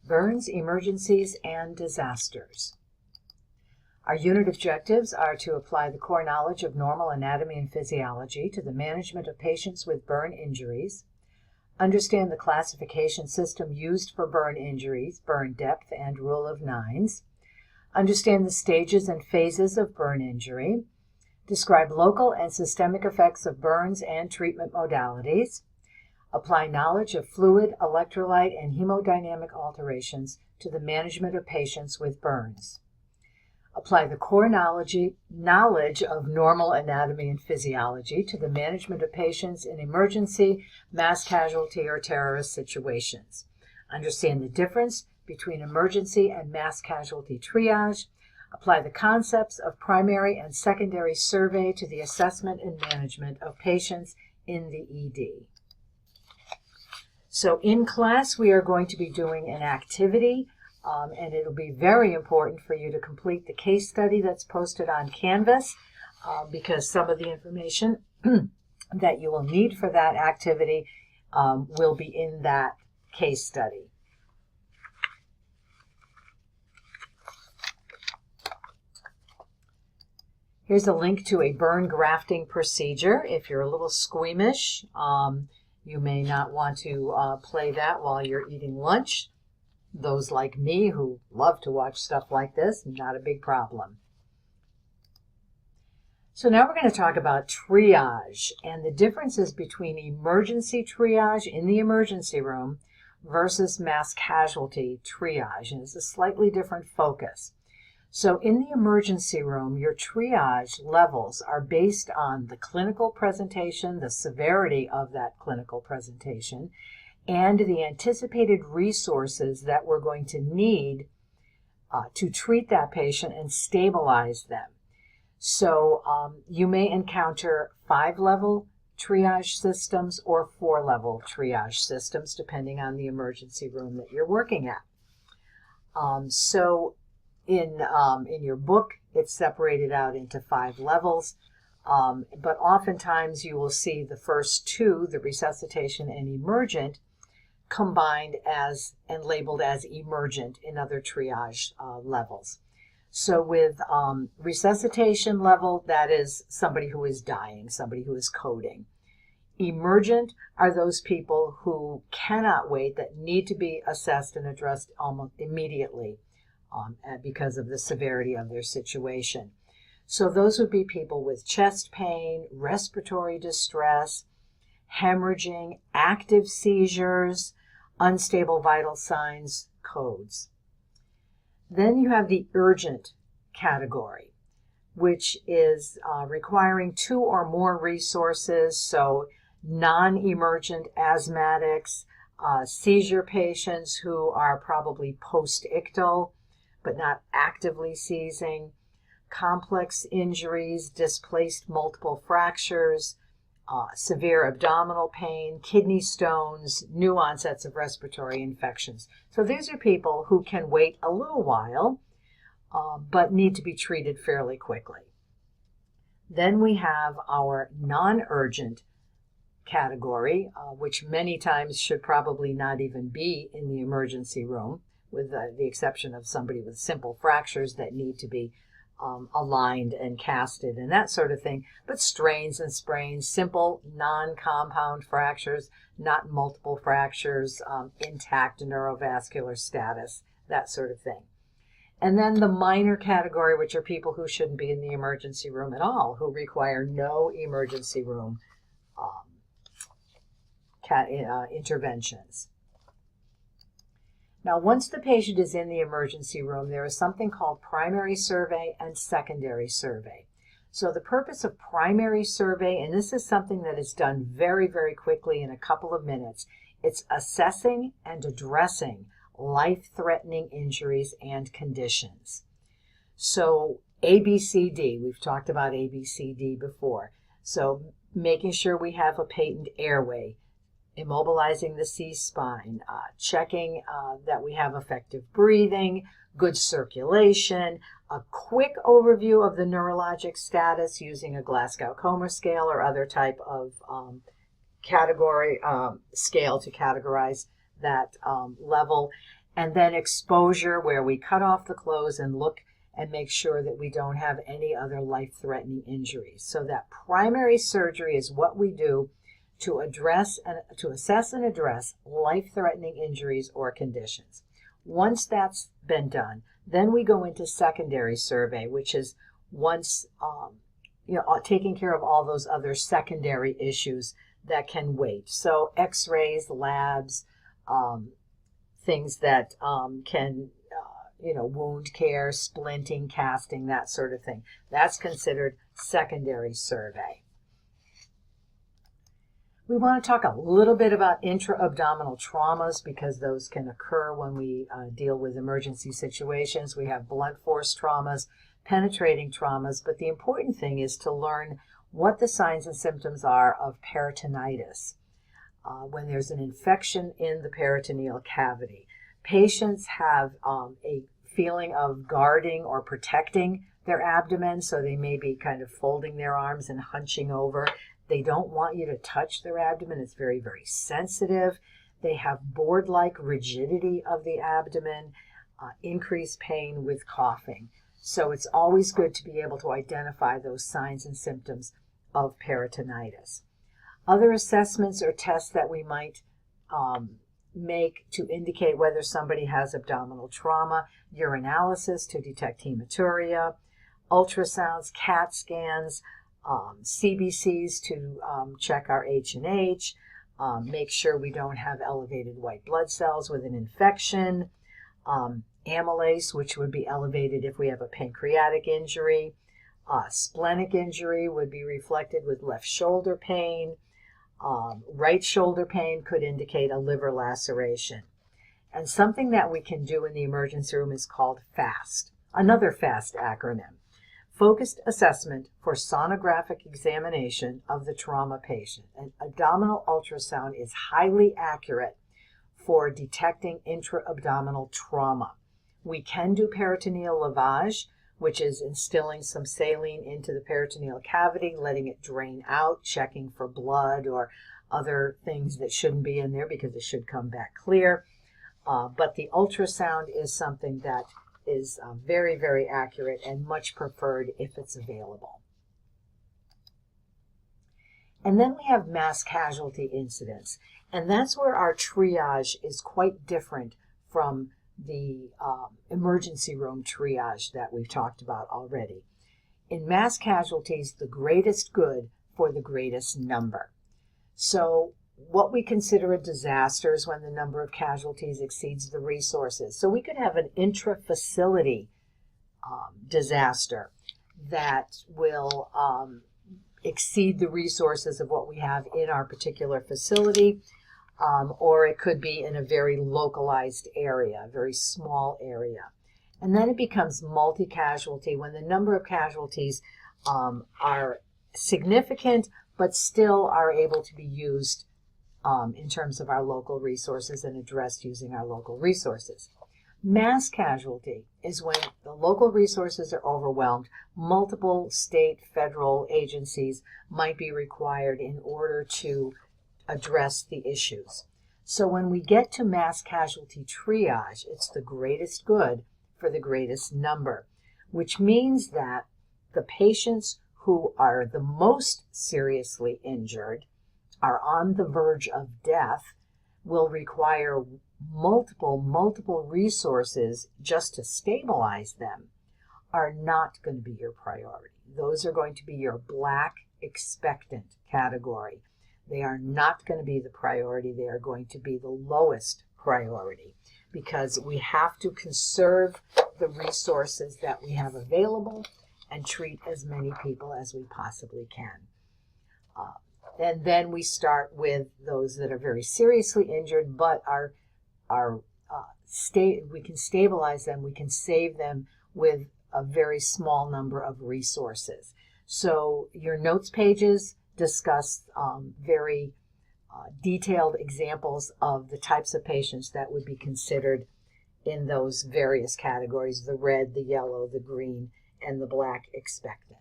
Burns, Emergencies, and Disasters. Our unit objectives are to apply the core knowledge of normal anatomy and physiology to the management of patients with burn injuries, understand the classification system used for burn injuries, burn depth, and rule of nines, understand the stages and phases of burn injury, describe local and systemic effects of burns and treatment modalities, apply knowledge of fluid, electrolyte, and hemodynamic alterations to the management of patients with burns. Apply the core knowledge of normal anatomy and physiology to the management of patients in emergency, mass casualty, or terrorist situations. Understand the difference between emergency and mass casualty triage. Apply the concepts of primary and secondary survey to the assessment and management of patients in the ED. So in class, we are going to be doing an activity, and it'll be very important for you to complete the case study that's posted on Canvas, because some of the information that you will need for that activity will be in that case study. Here's a link to a burn grafting procedure. If you're a little squeamish, you may not want to play that while you're eating lunch. Those like me who love to watch stuff like this, not a big problem. So now we're going to talk about triage and the differences between emergency triage in the emergency room versus mass casualty triage. And it's a slightly different focus. So in the emergency room, your triage levels are based on the clinical presentation, the severity of that clinical presentation, and the anticipated resources that we're going to need to treat that patient and stabilize them. So you may encounter 5-level triage systems or 4-level triage systems, depending on the emergency room that you're working at. In your book, it's separated out into 5 levels, but oftentimes you will see the first 2, the resuscitation and emergent, combined as and labeled as emergent in other triage levels. So with resuscitation level, that is somebody who is dying, somebody who is coding. Emergent are those people who cannot wait, that need to be assessed and addressed almost immediately. Because of the severity of their situation. So those would be people with chest pain, respiratory distress, hemorrhaging, active seizures, unstable vital signs, codes. Then you have the urgent category, which is requiring 2 or more resources, so non-emergent asthmatics, seizure patients who are probably post-ictal, but not actively seizing, complex injuries, displaced multiple fractures, severe abdominal pain, kidney stones, new onsets of respiratory infections. So these are people who can wait a little while, but need to be treated fairly quickly. Then we have our non-urgent category, which many times should probably not even be in the emergency room, with the exception of somebody with simple fractures that need to be aligned and casted and that sort of thing. But strains and sprains, simple non-compound fractures, not multiple fractures, intact neurovascular status, that sort of thing. And then the minor category, which are people who shouldn't be in the emergency room at all, who require no emergency room interventions. Now, once the patient is in the emergency room, there is something called primary survey and secondary survey. So the purpose of primary survey, and this is something that is done very, very quickly in a couple of minutes, it's assessing and addressing life-threatening injuries and conditions. So ABCD, we've talked about ABCD before. So making sure we have a patent airway, immobilizing the C-spine, checking that we have effective breathing, good circulation, a quick overview of the neurologic status using a Glasgow Coma scale or other type of category scale to categorize that level. And then exposure, where we cut off the clothes and look and make sure that we don't have any other life-threatening injuries. So that primary surgery is what we do to assess and address life-threatening injuries or conditions. Once that's been done, then we go into secondary survey, which is once taking care of all those other secondary issues that can wait. So x-rays, labs, things that can, wound care, splinting, casting, that sort of thing. That's considered secondary survey. We want to talk a little bit about intra-abdominal traumas because those can occur when we deal with emergency situations. We have blunt force traumas, penetrating traumas, but the important thing is to learn what the signs and symptoms are of peritonitis. When there's an infection in the peritoneal cavity, patients have a feeling of guarding or protecting their abdomen, so they may be kind of folding their arms and hunching over. They don't want you to touch their abdomen. It's very, very sensitive. They have board-like rigidity of the abdomen, increased pain with coughing. So it's always good to be able to identify those signs and symptoms of peritonitis. Other assessments or tests that we might make to indicate whether somebody has abdominal trauma: urinalysis to detect hematuria, ultrasounds, CAT scans, CBCs to check our H&H, make sure we don't have elevated white blood cells with an infection, amylase, which would be elevated if we have a pancreatic injury, splenic injury would be reflected with left shoulder pain, right shoulder pain could indicate a liver laceration. And something that we can do in the emergency room is called FAST, another FAST acronym. Focused assessment for sonographic examination of the trauma patient. An abdominal ultrasound is highly accurate for detecting intra-abdominal trauma. We can do peritoneal lavage, which is instilling some saline into the peritoneal cavity, letting it drain out, checking for blood or other things that shouldn't be in there because it should come back clear. But the ultrasound is something that is very, very accurate and much preferred if it's available. And then we have mass casualty incidents, and that's where our triage is quite different from the emergency room triage that we've talked about already. In mass casualties, the greatest good for the greatest number. So what we consider a disaster is when the number of casualties exceeds the resources. So we could have an intra-facility disaster that will exceed the resources of what we have in our particular facility, or it could be in a very localized area, a very small area. And then it becomes multi-casualty when the number of casualties are significant but still are able to be used in terms of our local resources and addressed using our local resources. Mass casualty is when the local resources are overwhelmed. Multiple state, federal agencies might be required in order to address the issues. So when we get to mass casualty triage, it's the greatest good for the greatest number, which means that the patients who are the most seriously injured, are on the verge of death, will require multiple resources just to stabilize them, are not going to be your priority. Those are going to be your black expectant category. They are not going to be the priority. They are going to be the lowest priority because we have to conserve the resources that we have available and treat as many people as we possibly can. And then we start with those that are very seriously injured, but we can stabilize them, we can save them with a very small number of resources. So your notes pages discuss very detailed examples of the types of patients that would be considered in those various categories: the red, the yellow, the green, and the black expectant.